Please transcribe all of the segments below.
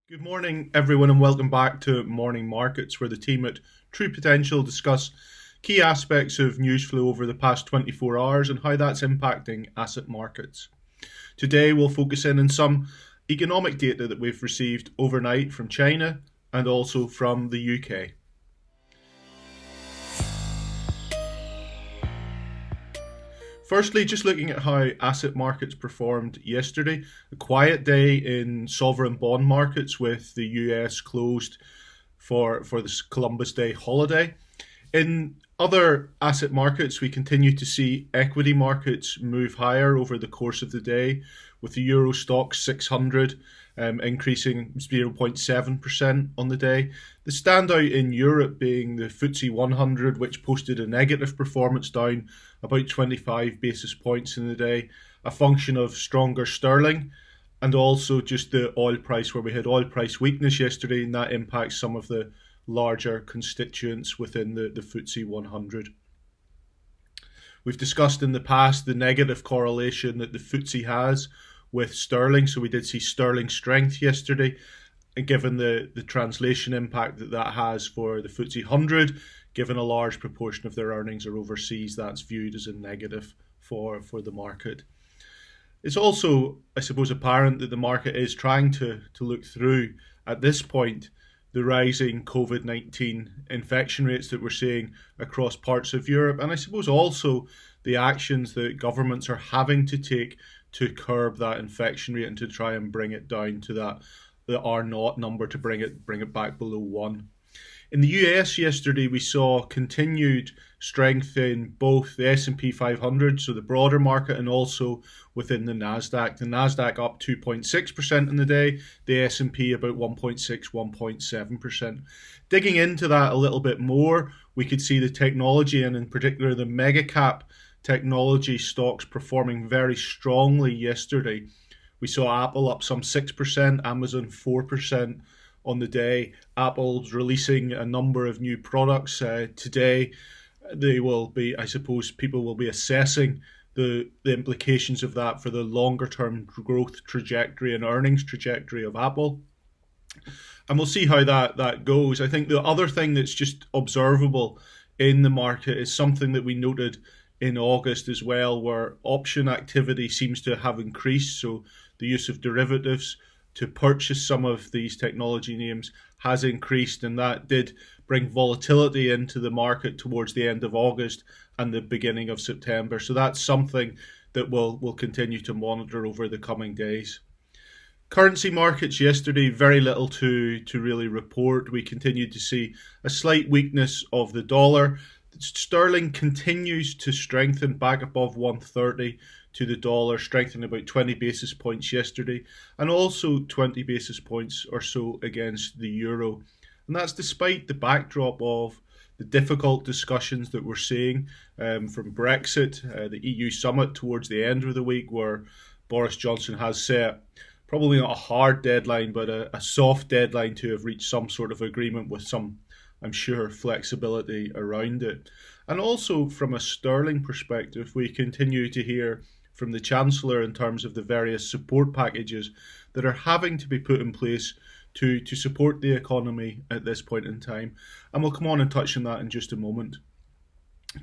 Good morning, everyone, and welcome back to Morning Markets, where the team at True Potential discuss key aspects of news flow over the past 24 hours and how that's impacting asset markets. Today, we'll focus in on some economic data that we've received overnight from China and also from the UK. Firstly, just looking at how asset markets performed yesterday, a quiet day in sovereign bond markets with the US closed for this Columbus Day holiday. In other asset markets, we continue to see equity markets move higher over the course of the day, with the Euro Stoxx 600 increasing 0.7% on the day. The standout in Europe being the FTSE 100, which posted a negative performance, down about 25 basis points in the day, a function of stronger sterling and also just the oil price, where we had oil price weakness yesterday, and that impacts some of the larger constituents within the FTSE 100. We've discussed in the past the negative correlation that the FTSE has with sterling, so we did see sterling strength yesterday, and given the translation impact that has for the FTSE 100, given a large proportion of their earnings are overseas, that's viewed as a negative for the market. It's also, I suppose, apparent that the market is trying to look through, at this point, the rising COVID-19 infection rates that we're seeing across parts of Europe, and I suppose also the actions that governments are having to take to curb that infection rate and to try and bring it down to the R0 number, to bring it back below 1. In the US yesterday, we saw continued strength in both the S&P 500, so the broader market, and also within the Nasdaq. The Nasdaq up 2.6% in the day, the S&P about 1.6, 1.7%. Digging into that a little bit more, we could see the technology, and in particular the mega cap technology stocks, performing very strongly yesterday. We saw Apple up some 6%, Amazon 4% on the day. Apple's releasing a number of new products today. They will be, I suppose, people will be assessing the implications of that for the longer term growth trajectory and earnings trajectory of Apple. And we'll see how that goes. I think the other thing that's just observable in the market is something that we noted in August as well, where option activity seems to have increased. So the use of derivatives to purchase some of these technology names has increased, and that did bring volatility into the market towards the end of August and the beginning of September. So that's something that we'll continue to monitor over the coming days. Currency markets yesterday, very little to really report. We continued to see a slight weakness of the dollar. Sterling continues to strengthen back above 130 to the dollar, strengthening about 20 basis points yesterday, and also 20 basis points or so against the euro. And that's despite the backdrop of the difficult discussions that we're seeing from Brexit, the EU summit towards the end of the week, where Boris Johnson has set probably not a hard deadline, but a soft deadline to have reached some sort of agreement with some, I'm sure, flexibility around it. And also from a sterling perspective, we continue to hear from the Chancellor in terms of the various support packages that are having to be put in place to support the economy at this point in time. And we'll come on and touch on that in just a moment.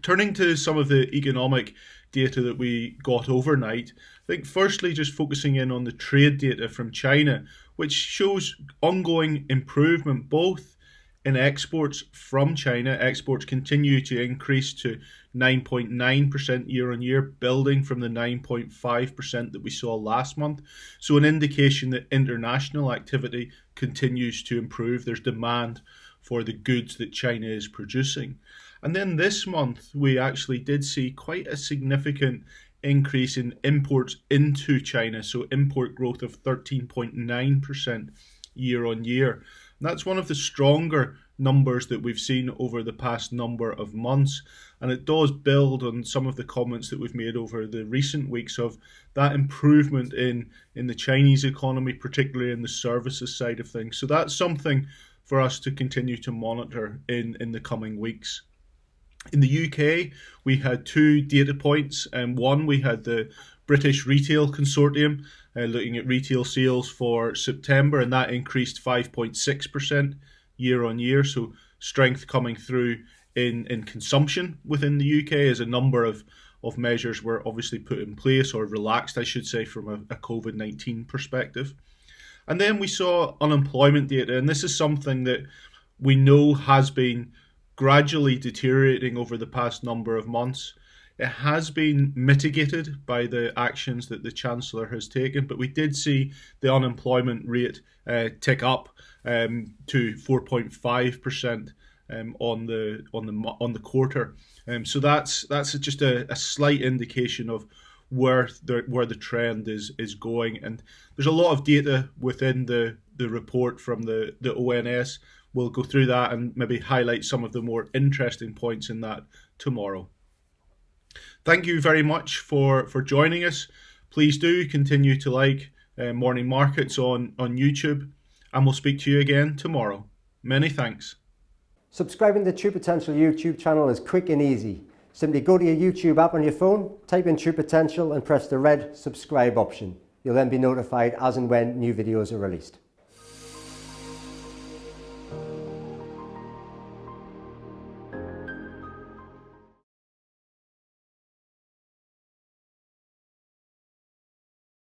Turning to some of the economic data that we got overnight, I think firstly just focusing in on the trade data from China, which shows ongoing improvement both in exports from China. Exports continue to increase to 9.9% year on year, building from the 9.5% that we saw last month. So an indication that international activity continues to improve. There's demand for the goods that China is producing. And then this month, we actually did see quite a significant increase in imports into China. So import growth of 13.9% year on year. And that's one of the stronger numbers that we've seen over the past number of months. And it does build on some of the comments that we've made over the recent weeks of that improvement in the Chinese economy, particularly in the services side of things. So that's something for us to continue to monitor in the coming weeks. In the UK, we had two data points. One, we had the British Retail Consortium, looking at retail sales for September, and that increased 5.6% year on year. So strength coming through in consumption within the UK as a number of measures were obviously put in place, or relaxed, I should say, from a COVID-19 perspective. And then we saw unemployment data, and this is something that we know has been gradually deteriorating over the past number of months. It has been mitigated by the actions that the Chancellor has taken, but we did see the unemployment rate tick up to 4.5% on the quarter. So that's just a slight indication of where the trend is going. And there's a lot of data within the report from the ONS. We'll go through that and maybe highlight some of the more interesting points in that tomorrow. Thank you very much for joining us. Please do continue to like Morning Markets on YouTube, and we'll speak to you again tomorrow. Many thanks. Subscribing to True Potential YouTube channel is quick and easy. Simply go to your YouTube app on your phone, type in True Potential and press the red subscribe option. You'll then be notified as and when new videos are released.